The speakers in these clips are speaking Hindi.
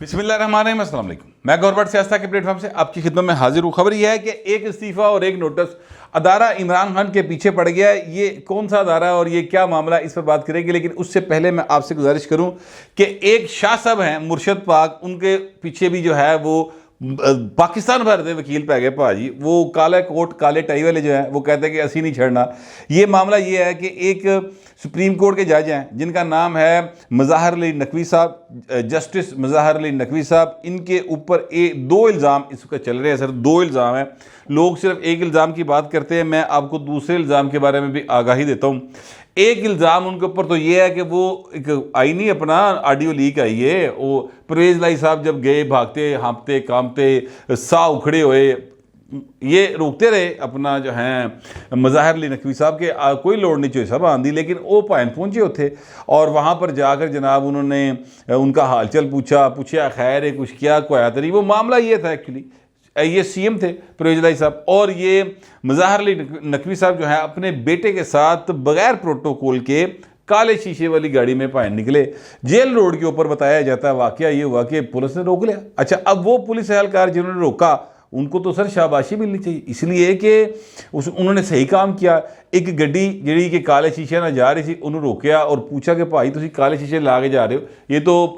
बिस्मिल्लाहिर्रहमानिर्रहीम, अस्सलाम वालेकुम। मैं गौरबट सियासत के प्लेटफॉर्म से आपकी खिदमत में हाजिर हूँ। खबर यह है कि एक इस्तीफ़ा और एक नोटिस अदारा इमरान खान के पीछे पड़ गया है। ये कौन सा अदारा है और ये क्या मामला है, इस पर बात करेंगे। लेकिन उससे पहले मैं आपसे गुजारिश करूँ कि एक शाह साहब हैं मुर्शद पाक, उनके पीछे भी जो है वो पाकिस्तान भर के वकील पै गए भाजी। वो काला कोट काले टाई वाले जो हैं वो कहते हैं कि असी नहीं छड़ना। ये मामला ये है कि एक सुप्रीम कोर्ट के जज हैं जिनका नाम है मज़ाहर अली नकवी साहब, जस्टिस मज़ाहर अली नकवी साहब। इनके ऊपर दो इल्ज़ाम इस वक्त चल रहे हैं सर, दो इल्ज़ाम हैं। लोग सिर्फ एक इल्ज़ाम की बात करते हैं, मैं आपको दूसरे इल्ज़ाम के बारे में भी आगाही देता हूँ। एक इल्ज़ाम उनके ऊपर तो ये है कि वो एक आई नहीं अपना ऑडियो लीक आई है, वो परवेज़ लाई साहब जब गए भागते हाँपते कामते सा उखड़े हुए, ये रोकते रहे अपना जो हैं मज़ाहर अली नकवी साहब के कोई लोड़ नहीं चाहिए सब आंधी, लेकिन वो पायन पहुँचे होते और वहाँ पर जाकर जनाब उन्होंने उनका हालचाल पूछा खैर है कुछ क्या कोया तरी। वो मामला ये था एक्चुअली, ये सीएम थे परवेज़ लाई साहब और ये मज़ाहर अली नकवी साहब जो है अपने बेटे के साथ बगैर प्रोटोकॉल के काले शीशे वाली गाड़ी में पाए निकले। जेल रोड के ऊपर बताया जाता है वाकया ये हुआ कि पुलिस ने रोक लिया। अच्छा, अब वो पुलिस एहलकार जिन्होंने रोका उनको तो सर शाबाशी मिलनी चाहिए, इसलिए कि उन्होंने सही काम किया। एक गड्डी जी के काले शीशे ना जा रही थी, उन्होंने रोकया और पूछा कि भाई तुम काले शीशे ला के जा रहे हो, ये तो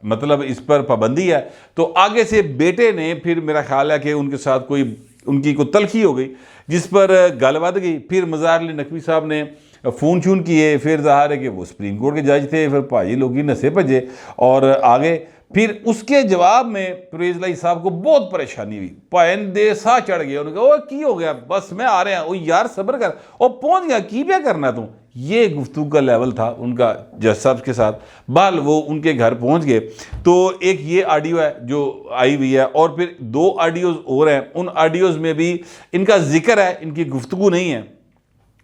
मतलब इस पर पाबंदी है। तो आगे से बेटे ने फिर मेरा ख्याल है कि उनके साथ उनकी कोई तलखी हो गई जिस पर गल बध गई। फिर मज़ाहर अली नकवी साहब ने फ़ोन शून किए, फिर ज़ाहिर है कि वो सुप्रीम कोर्ट के जज थे, फिर भाई लोग ही नशे भजे और आगे। फिर उसके जवाब में परवेज़ लाई साहब को बहुत परेशानी हुई, पायन दे सा चढ़ गया। उन्होंने कहा की हो गया, बस मैं आ रहे हैं। ओ यार सब्र कर, और पहुंच गया की क्या करना तुम। ये गुफ्तगू का लेवल था उनका जज साहब के साथ। बाल वो उनके घर पहुंच गए। तो एक ये ऑडियो है जो आई हुई है और फिर दो ऑडियोज़ और हैं, उन ऑडियोज़ में भी इनका जिक्र है, इनकी गुफ्तगू नहीं है।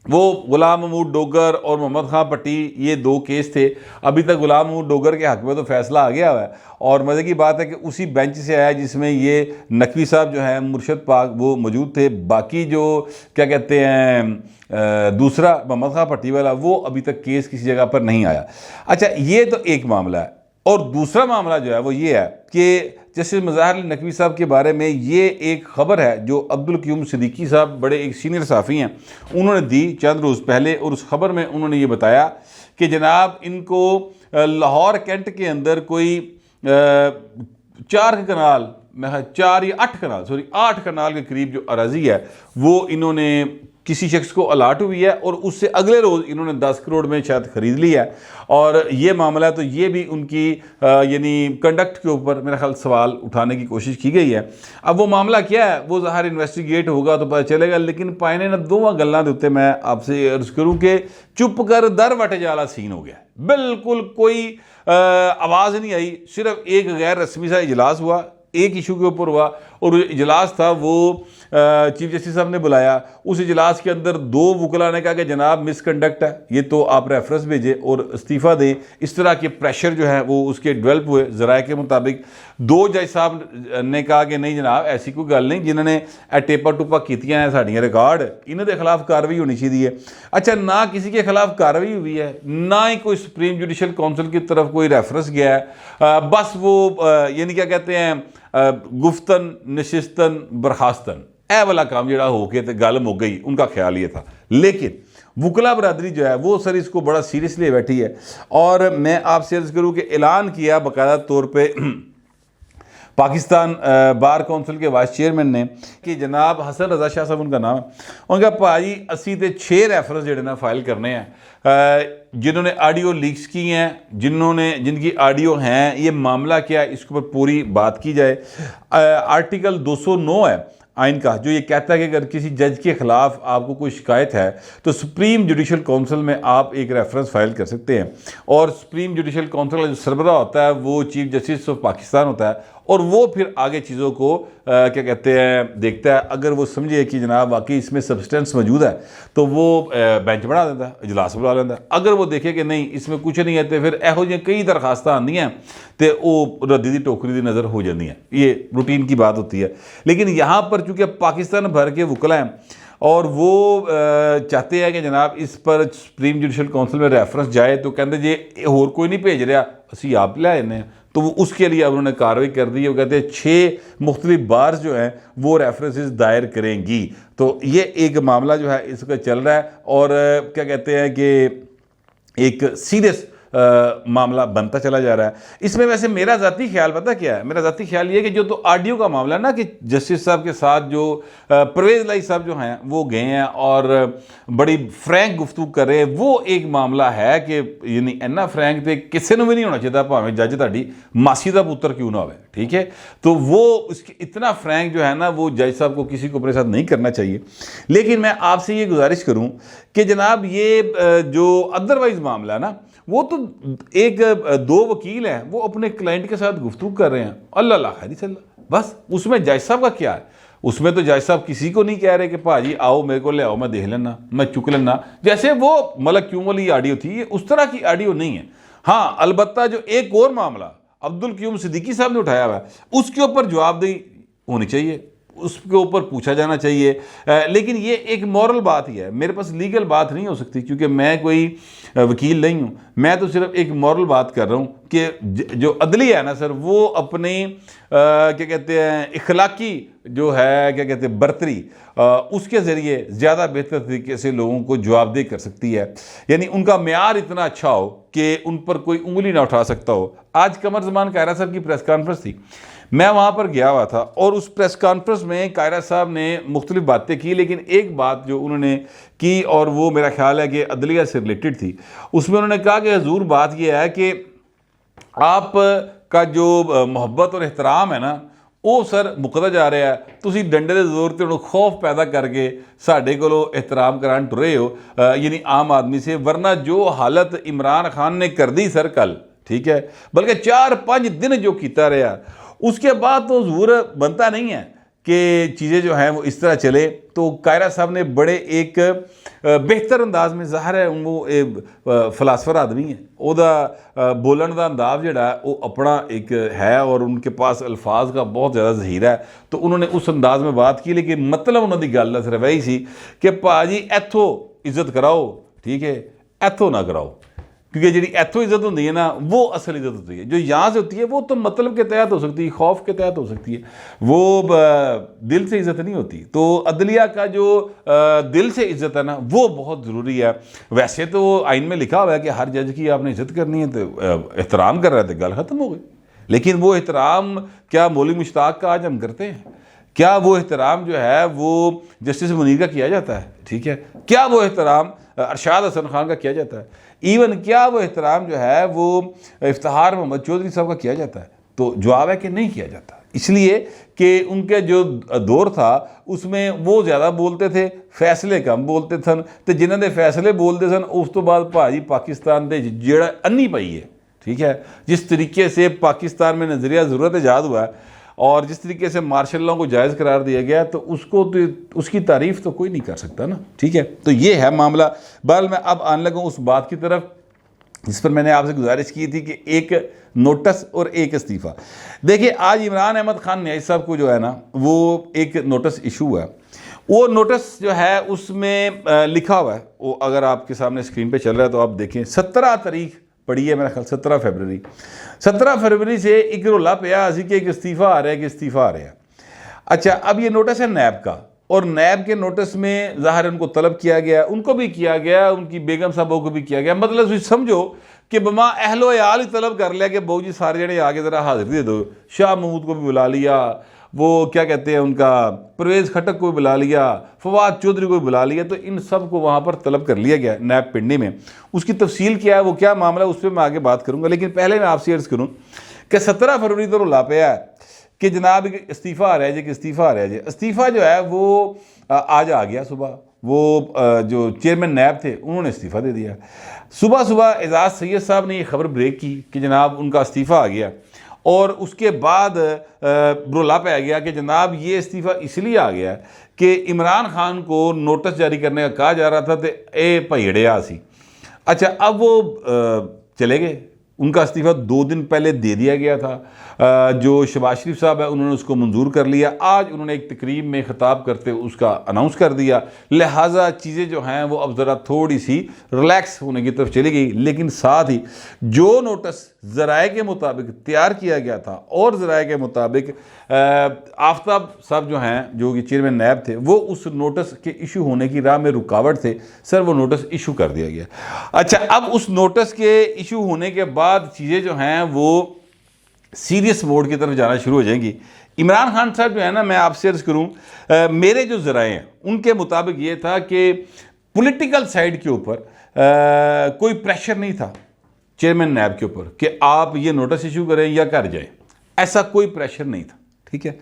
वो गुलाम महमूद डोगर और मोहम्मद खां पट्टी, ये दो केस थे। अभी तक गुलाम महमूद डोगर के हक़ में तो फैसला आ गया हुआ है और मज़े की बात है कि उसी बेंच से आया जिसमें ये नकवी साहब जो हैं मुर्शद पाक वो मौजूद थे। बाकी जो क्या कहते हैं दूसरा मोहम्मद खां पट्टी वाला, वो अभी तक केस किसी जगह पर नहीं आया। अच्छा, ये तो एक मामला है। और दूसरा मामला जो है वो ये है कि जस्टिस मज़ाहर अली नकवी साहब के बारे में ये एक ख़बर है जो अब्दुल क़य्यूम सिद्दीकी साहब बड़े एक सीनियर सहाफ़ी हैं, उन्होंने दी चंद रोज़ पहले। और उस ख़बर में उन्होंने ये बताया कि जनाब इनको लाहौर कैंट के अंदर कोई 4 कनाल, 4 या 8 कनाल, 8 कनाल के करीब जो अराज़ी है वो इन्होंने किसी शख्स को अलाट हुई है और उससे अगले रोज़ इन्होंने 10 करोड़ में शायद ख़रीद लिया है। और ये मामला तो ये भी उनकी यानी कंडक्ट के ऊपर मेरा ख्याल सवाल उठाने की कोशिश की गई है। अब वो मामला क्या है वो ज़ाहिर इन्वेस्टिगेट होगा तो पता चलेगा। लेकिन पायने ना दोवां गल्लां दे उत्ते मैं आपसे अर्ज़ करूँ कि चुप कर दर वट जाला सीन हो गया। बिल्कुल कोई आवाज़ नहीं आई, सिर्फ एक गैर रस्मी सा इजलास हुआ, एक इशू के ऊपर हुआ और इजलास था वो चीफ जस्टिस साहब ने बुलाया। उस इजलास के अंदर 2 वकला ने कहा कि जनाब मिसकंडक्ट है, ये तो आप रेफरेंस भेजें और इस्तीफ़ा दें। इस तरह के प्रेशर जो है वो उसके डेवलप हुए ज़राए के मुताबिक। 2 जज साहब ने कहा कि नहीं जनाब ऐसी कोई गल नहीं, जिन्होंने टेपा टुपा कीतियां हैं साड़ियां रिकॉर्ड, इन्होंने खिलाफ कार्रवाई होनी चाहिए। अच्छा, ना किसी के खिलाफ कार्रवाई हुई है, ना ही कोई सुप्रीम जुडिशल काउंसिल की तरफ कोई रेफरेंस गया है। बस वो यानी क्या कहते हैं गुफ्तन नशिस्तन बर्खास्तन ए वाला काम जड़ा हो के तो गल मुक गई, उनका ख्याल ये था। लेकिन वकला बरदरी जो है वो सर इसको बड़ा सीरियसली बैठी है। और मैं आपसे अर्ज़ करूँ कि ऐलान किया बाकायदा तौर पे पाकिस्तान बार कौंसल के वाइस चेयरमैन ने कि जनाब हसन रज़ा शाह साहब उनका नाम है, उनका भाजी असी तो 6 रेफरेंस जोड़े ना फाइल करने हैं जिन्होंने ऑडियो लीक्स की हैं, जिनकी ऑडियो हैं। ये मामला क्या है इसके ऊपर पूरी बात की जाए। आर्टिकल 209 है आइन का जो ये कहता है कि अगर किसी जज के ख़िलाफ़ आपको कोई शिकायत है तो सुप्रीम जुडिशल काउंसिल में आप एक रेफरेंस फाइल कर सकते हैं। और सुप्रीम जुडिशल काउंसिल का जो सरबराह होता है वो चीफ जस्टिस ऑफ पाकिस्तान होता है और वो फिर आगे चीज़ों को क्या कहते हैं देखता है। अगर वो समझे कि जनाब वाकई इसमें सब्सटेंस मौजूद है तो वो बेंच बना देता है, इजलास बुला लेता है। अगर वो देखे कि नहीं इसमें कुछ नहीं है तो फिर एहो जी कई दरखास्त आंदी हैं तो वो रद्दी दी टोकरी दी नज़र हो जाती हैं। ये रूटीन की बात होती है। लेकिन यहाँ पर चूँकि पाकिस्तान भर के वकला हैं और वो चाहते हैं कि जनाब इस पर सुप्रीम जुडिशल काउंसिल में रेफरेंस जाए, तो कहते जे होर कोई नहीं भेज रहा, असी आप ले आने तो वो उसके लिए अब उन्होंने कार्रवाई कर दी है। वो कहते हैं 6 मुख्तलिफ बार जो हैं वो रेफरेंसेस दायर करेंगी। तो ये एक मामला जो है इसका चल रहा है और क्या कहते हैं कि एक सीरियस मामला बनता चला जा रहा है। इसमें वैसे मेरा ज़ाती ख्याल पता क्या है, मेरा ज़ाती ख्याल ये है कि जो तो ऑडियो का मामला है ना कि जस्टिस साहब के साथ जो परवेज़ लाई साहब जो हैं वो गए हैं और बड़ी फ्रैंक गुफ्तगू कर रहे हैं, वो एक मामला है कि यानी इन्ना फ्रैंक तो किसी को भी नहीं होना चाहिए, भावें जज ताड़ी मासी का पुत्र क्यों ना हो, ठीक है। तो वो उसके इतना फ्रैंक जो है ना वो जज साहब को किसी को अपने साथ नहीं करना चाहिए। लेकिन मैं आपसे ये गुजारिश करूँ कि जनाब ये जो अदरवाइज़ मामला है ना, वो तो एक 2 वकील हैं वो अपने क्लाइंट के साथ गुफ्तगू कर रहे हैं, अल्लाह खैरी सल्ला, बस उसमें जज साहब का क्या है। उसमें तो जज साहब किसी को नहीं कह रहे कि भाजी आओ मेरे को ले आओ, मैं देख लेना, मैं चुक लेना, जैसे वो मलक क्यूम वाली ऑडियो थी, ये उस तरह की ऑडियो नहीं है। हाँ, अलबत्ता जो एक और मामला अब्दुल क्यूम सिद्दीकी साहब ने उठाया हुआ है उसके ऊपर जवाबदेही होनी चाहिए, उसके ऊपर पूछा जाना चाहिए। लेकिन ये एक मॉरल बात ही है, मेरे पास लीगल बात नहीं हो सकती क्योंकि मैं कोई वकील नहीं हूँ। मैं तो सिर्फ एक मॉरल बात कर रहा हूँ कि जो अदलिया है ना सर, वो अपनी क्या कहते हैं इखलाकी जो है क्या कहते हैं बर्तरी, उसके ज़रिए ज़्यादा बेहतर तरीके से लोगों को जवाबदेही कर सकती है। यानी उनका मेयार इतना अच्छा हो कि उन पर कोई उंगली ना उठा सकता हो। आज कमर ज़मान कायरा साहब की प्रेस कॉन्फ्रेंस थी, मैं वहाँ पर गया हुआ था और उस प्रेस कॉन्फ्रेंस में कायरा साहब ने मुख्तलिफ बातें की, लेकिन एक बात जो उन्होंने की और वो मेरा ख्याल है कि अदलिया से रिलेटेड थी, उसमें उन्होंने कहा कि हजूर बात यह है कि आप का जो मोहब्बत और एहतराम है ना वो सर मुकदा जा रहा है, तुसी डंडे के जोर ते खौफ पैदा करके साढ़े कोलों एहतराम करान टुरे हो, यानी आम आदमी से, वरना जो हालत इमरान खान ने कर दी सर कल, ठीक है, बल्कि 4-5 दिन जो किया रहा उसके बाद तो हुजूर बनता नहीं है कि चीज़ें जो हैं वो इस तरह चले। तो कायरा साहब ने बड़े एक बेहतर अंदाज में, ज़ाहिर है वो फलासफर आदमी है, ओदा बोलन का अंदाज जोड़ा वो अपना एक है और उनके पास अल्फाज का बहुत ज़्यादा ज़हीरा है, तो उन्होंने उस अंदाज में बात की। लेकिन मतलब उन्होंने गल सिर्फ यही सी कि भाजी इत्थों इज्जत कराओ, ठीक है, इत्थों ना कराओ, क्योंकि जी इत्थों इज्जत होती है ना वो असल इज्जत होती है, जो यहाँ से होती है वो तो मतलब के तहत हो सकती है, खौफ के तहत हो सकती है, वो दिल से इज्जत नहीं होती। तो अदलिया का जो दिल से इज्जत है ना वो बहुत ज़रूरी है। वैसे तो आइन में लिखा हुआ है कि हर जज की आपने इज्जत करनी है, तो एहतराम कर रहे थे, गल ख़त्म हो गई। लेकिन वो एहतराम क्या मौलवी मुश्ताक का आज हम करते हैं? क्या वो एहतराम जो है वो जस्टिस मुनीर का किया जाता है? ठीक है, क्या वो एहतराम अरशाद हसन खान का किया जाता है? इवन क्या वो एहतराम जो है वो इफ्तिखार मोहम्मद चौधरी साहब का किया जाता है? तो जवाब है कि नहीं किया जाता, इसलिए कि उनके जो दौर था उसमें वो ज़्यादा बोलते थे, फैसले कम बोलते सन, तो जिन्होंने फैसले बोलते सन उस तो बाद भाजी पाकिस्तान के जेड़ा अन्नी पई है, ठीक है, जिस तरीके से पाकिस्तान में नज़रिया ज़रूरत ईजाद हुआ है और जिस तरीके से मार्शल लॉ को जायज़ करार दिया गया, तो उसको तो उसकी तारीफ़ तो कोई नहीं कर सकता ना, ठीक है। तो ये है मामला। बहरहाल मैं अब आने लगा उस बात की तरफ जिस पर मैंने आपसे गुजारिश की थी कि एक नोटिस और एक इस्तीफ़ा। देखिए, आज इमरान अहमद खान न्याई साहब को जो है ना वो एक नोटिस इशू हुआ है। वो नोटिस जो है उसमें लिखा हुआ है, वो अगर आपके सामने स्क्रीन पे चल रहा है तो आप देखें, 17 तारीख पड़ी है मेरा ख्याल, 17 फरवरी से एक रोला पिया असी कि एक इस्तीफ़ा आ रहा है, कि इस्तीफ़ा आ रहा है। अच्छा, अब ये नोटिस है नैब का, और नैब के नोटिस में ज़ाहिर उनको तलब किया गया, उनको भी किया गया, उनकी बेगम साहबों को भी किया गया। मतलब समझो कि बमा अहलो याल ही तलब कर लिया कि बहू जी सारे जने आगे ज़रा हाजिरी दे दो। शाह महमूद को भी बुला लिया, वो क्या कहते हैं उनका परवेज़ खटक को भी बुला लिया, फवाद चौधरी को भी बुला लिया, तो इन सब को वहाँ पर तलब कर लिया गया नैब पिंडी में। उसकी तफसील क्या है, वो क्या मामला है, उस पर मैं आगे बात करूँगा। लेकिन पहले मैं आपसे अर्ज़ करूँ कि 17 फरवरी तो रुला पे है कि जनाब इस्तीफ़ा आ रहा है जी, कि इस्तीफ़ा आ रहा है जी। इस्तीफ़ा जो है वो आज आ गया सुबह, वो जो चेयरमैन नैब थे उन्होंने इस्तीफ़ा दे दिया। सुबह एजाज़ सैयद साहब ने ये खबर ब्रेक की कि जनाब उनका इस्तीफ़ा आ गया, और उसके बाद रोला पे आ गया कि जनाब ये इस्तीफ़ा इसलिए आ गया कि इमरान खान को नोटिस जारी करने का कहा जा रहा था, तो ए भईड़िया सी। अच्छा, अब वो चले गए, उनका इस्तीफ़ा 2 दिन पहले दे दिया गया था। जो शहबाज शरीफ साहब है उन्होंने उसको मंजूर कर लिया। आज उन्होंने एक तकरीब में ख़िताब करते हुए उसका अनाउंस कर दिया। लिहाजा चीज़ें जो हैं वो अब ज़रा थोड़ी सी रिलैक्स होने की तरफ चली गई। लेकिन साथ ही जो नोटिस ज़राए के मुताबिक तैयार किया गया था और ज़राए के मुताबिक आफ्ताब साहब जो हैं, जो कि चेयरमैन नैब थे, वो उस नोटिस के इशू होने की राह में रुकावट थे। सर वो नोटिस इशू कर दिया गया। अच्छा, अब उस नोटिस के इशू होने के बाद चीज़ें जो हैं वो सीरियस मोड की तरफ जाना शुरू हो जाएंगी। इमरान खान साहब जो है ना, मैं आपसे अर्ज़ करूँ, मेरे जो ज़राए हैं उनके मुताबिक ये था कि पॉलिटिकल साइड के ऊपर कोई प्रेशर नहीं था चेयरमैन नैब के ऊपर कि आप ये नोटिस इशू करें या कर जाएं। ऐसा कोई प्रेशर नहीं था। ठीक है,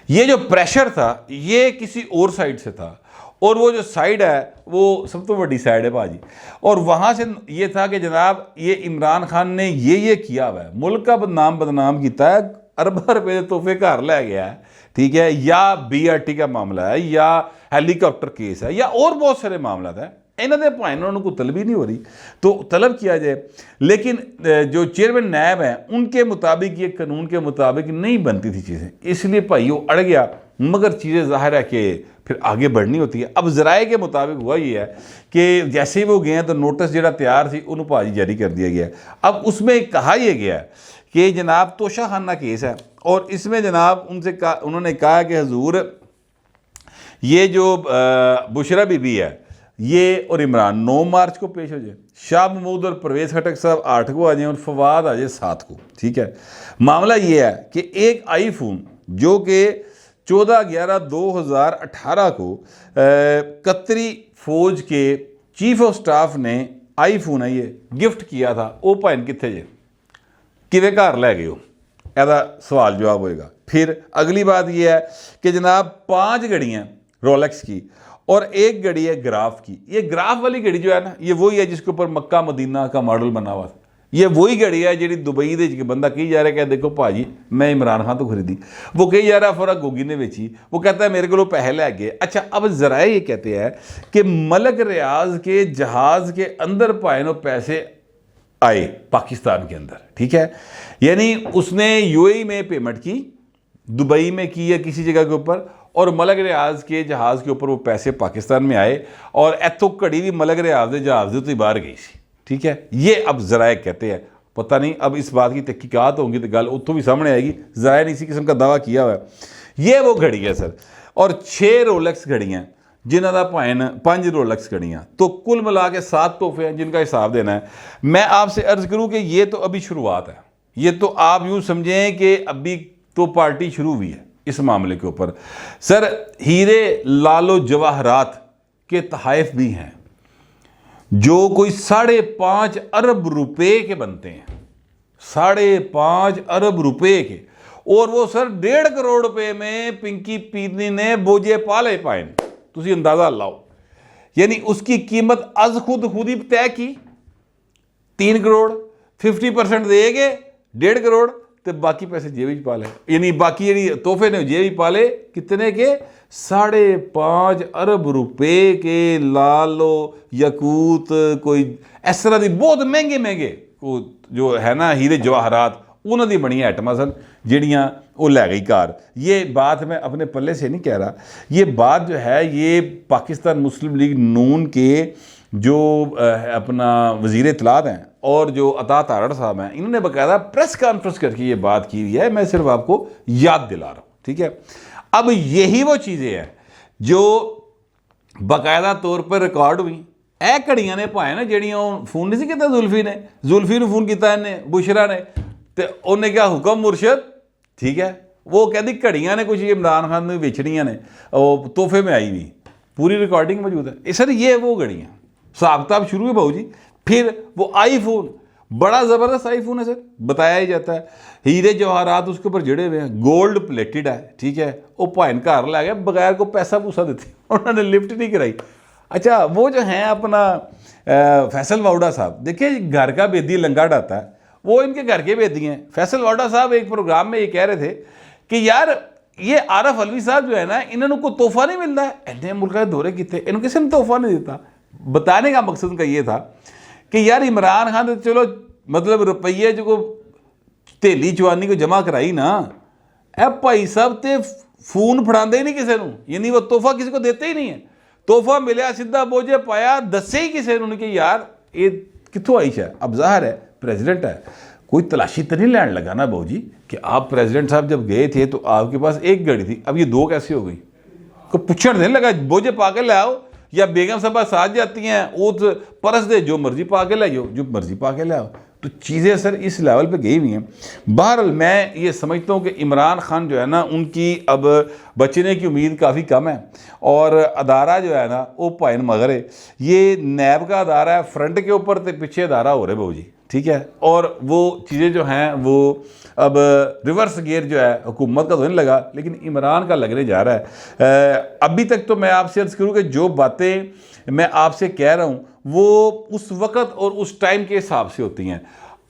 ये जो प्रेशर था ये किसी और साइड से था, और वो जो साइड है वो सब तो बड़ी साइड है भाजी। और वहाँ से ये था कि जनाब ये इमरान खान ने ये किया हुआ है, मुल्क का बदनाम किया है, अरबा रुपए तोहफे घर लै गया है। ठीक है, या BRT का मामला है, या हेलीकॉप्टर केस है, या और बहुत सारे मामला है। इन्होंने भाई उन्होंने कोई तलब ही नहीं हो रही तो तलब किया जाए। लेकिन जो चेयरमैन नैब हैं उनके मुताबिक, ये कानून के मुताबिक नहीं बनती थी चीज़ें, इसलिए भाई वो अड़ गया। मगर चीज़ें ज़ाहिर है कि फिर आगे बढ़नी होती है। अब ज़राए के मुताबिक हुआ ये है कि जैसे ही वो गए हैं तो नोटिस जो तैयार थी उन्होंने भाजी जारी कर दिया गया। अब उसमें कहा यह गया कि जनाब तोशाखाना केस है, और इसमें जनाब उन्होंने कहा कि हजूर ये जो बुशरा बीबी है ये और इमरान 9 मार्च को पेश हो जाए, शाह महमूद और परवेज़ खटक साहब 8 को आ जाएं और फवाद आ जाए 7 को। ठीक है, मामला ये है कि एक आईफोन जो कि 14/11/2018 को कतरी फौज के चीफ ऑफ स्टाफ ने आईफोन है ये गिफ्ट किया था, वो भाइन कितने जे किवें घर लै गए हो, एदा सवाल जवाब होएगा। फिर अगली बात यह है कि जनाब 5 घड़ियाँ रोलेक्स की और एक घड़ी है ग्राफ की। ये ग्राफ वाली घड़ी जो है ना, ये वही है जिसके ऊपर मक्का मदीना का मॉडल बना हुआ था। ये वही घड़ी है जी दुबई के बंदा कही जा रहा है कि देखो भाजी मैं इमरान खान तो खरीदी, वो कही जा रहा है फौरा गोगी ने बेची, वो कहता है मेरे को पैसे लै गए। अच्छा, अब ज़राए ये कहते हैं कि मलक रियाज के जहाज़ के अंदर पाए पैसे आए पाकिस्तान के अंदर। ठीक है, यानी उसने UAE में पेमेंट की, दुबई में की या किसी जगह के ऊपर, और मलक रियाज के जहाज़ के ऊपर वो पैसे पाकिस्तान में आए, और इतों घड़ी भी मलक रियाज के जहाज़ के बाहर गई सी। ठीक है, ये अब ज़राए कहते हैं। पता नहीं अब इस बात की तहकीकात होंगी तो गल उत्थों भी सामने आएगी। ज़राए ने इसी किस्म का दावा किया हुआ है। ये वो घड़ी है सर, और 6 रोलेक्स घड़ियाँ जिन्हों का भाइन 5 रोलेक्स घड़ियाँ, तो कुल मिला के 7 तोहफे हैं जिनका हिसाब देना है। मैं आपसे अर्ज़ करूँ कि ये तो अभी शुरुआत है, ये तो आप यूँ समझें कि अभी तो पार्टी शुरू हुई है इस मामले के ऊपर। सर हीरे लालो जवाहरात के तहाइफ भी हैं जो कोई 5.5 अरब रुपए के बनते हैं, 5.5 अरब रुपए के, और वो सर 1.5 करोड़ रुपए में पिंकी पीतनी ने बोझे पाले पाए। तुसी अंदाजा लाओ, यानी उसकी कीमत अज खुद ही तय की 3 करोड़, 50% देगे 1.5 करोड़, तो बाकी पैसे जेब पा ले, यानी बाकी जी तोहफे ने जेब पा ले कितने के 5.5 अरब रुपए के लालो यकूत, कोई इस तरह की बहुत महंगे जो है ना हीरे जवाहरात, उन्होंने बनी आइटमां सन जिहड़ियां वो लै गई कार। ये बात मैं अपने पल्ले से नहीं कह रहा, ये बात जो है ये पाकिस्तान मुस्लिम लीग नून के जो अपना वज़ीर इत्तलात हैं और जो अता तारड़ साहब हैं, इन्होंने बाकायदा प्रेस कॉन्फ्रेंस करके ये बात की हुई है। मैं सिर्फ आपको याद दिला रहा हूँ। ठीक है, अब यही वो चीज़ें हैं जो बाकायदा तौर पर रिकॉर्ड हुई। ए घड़ियां ने भाए ना जड़ियाँ फोन नहीं किया जुल्फी ने फोन किया इन्हें बुशरा ने, तो उन्हें क्या हुक्म मुर्शद। ठीक है, वो कहती घड़ियां ने कुछ इमरान खान ने बेचनियाँ ने, तोहफे में आई हुई, पूरी रिकॉर्डिंग मौजूद है। सर ये वो घड़ियाँ हिसाब किताब शुरू है भाऊ जी। फिर वो आईफोन, बड़ा ज़बरदस्त आईफोन है सर, बताया ही जाता है, हीरे जवाहरात उसके ऊपर जड़े हुए हैं, गोल्ड प्लेटेड है। ठीक है, वो भाइन घर लै गया बगैर को पैसा पूसा देते, उन्होंने लिफ्ट नहीं कराई। अच्छा, वो जो हैं अपना फैसल वाउडा साहब, देखिए घर का बेदी लंगा डाता है, वो इनके घर के बेदी हैं। फैसल वाउडा साहब एक प्रोग्राम में ये कह रहे थे कि यार ये आरफ अलवी साहब जो है ना, इन्होंने कोई तोहफा नहीं मिलता है, इन्हें मुल्क के दौरे किए, इन्होंने किसी ने तोहफा नहीं देता। बताने का मकसद उनका ये था कि यार इमरान खान तो चलो मतलब रुपये जो को धेली जवानी को जमा कराई ना, ए भाई साहब ते फोन फड़ाते ही नहीं किसी को, यानी वो तोहफा किसी को देते ही नहीं है। तोहफा मिलया सीधा बोझे पाया, दसे ही किसी ने कि यार ये कितों आई है। अब ज़ाहिर है प्रेसिडेंट है, कोई तलाशी तो नहीं लैन लगा ना बहू जी कि आप प्रेसिडेंट साहब जब गए थे तो आपके पास एक गाड़ी थी, अब ये दो कैसे हो गई। को पुछड़ नहीं लगा बोझे पा के ले आओ, या बेगम साहबा साथ जाती हैं वो तो परस दे जो मर्जी पा के ले जाओ, जो मर्जी पा के ले आओ। तो चीज़ें सर इस लेवल पे गई हुई हैं। बहरहाल मैं ये समझता हूँ कि इमरान खान जो है ना, उनकी अब बचने की उम्मीद काफ़ी कम है। और अदारा जो है ना वो पाइन मगरे, ये नैब का अदारा है, फ्रंट के ऊपर तो पीछे अदारा हो रहे बहू जी, ठीक है। और वो चीज़ें जो हैं वो अब रिवर्स गियर जो है हुकूमत का तो नहीं लगा, लेकिन इमरान का लगने जा रहा है। अभी तक तो मैं आपसे अर्ज़ करूँ कि जो बातें मैं आपसे कह रहा हूँ वो उस वक़्त और उस टाइम के हिसाब से होती हैं।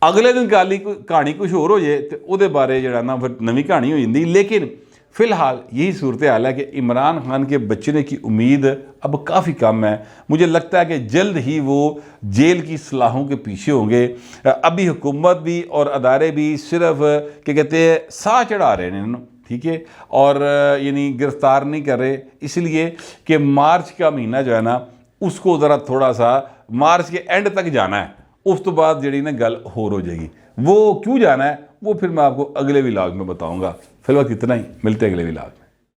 अगले दिन कहानी कुछ और हो जाए तो वो बारे जो ना फिर नवी कहानी हो जाती। लेकिन फ़िलहाल यही सूरत हाल है कि इमरान खान के बचने की उम्मीद अब काफ़ी कम है। मुझे लगता है कि जल्द ही वो जेल की सलाहों के पीछे होंगे। अभी हुकूमत भी और अदारे भी सिर्फ क्या कहते हैं साह चढ़ा रहे हैं, ठीक है, और यानी गिरफ्तार नहीं कर रहे, इसलिए कि मार्च का महीना जो है ना उसको ज़रा थोड़ा सा मार्च के एंड तक जाना है, उस तो बाद जड़ी ना गल होर हो जाएगी। वो क्यों जाना है वो फिर मैं आपको अगले व्लॉग में बताऊंगा। फिलहाल इतना ही, मिलते हैं अगले व्लॉग।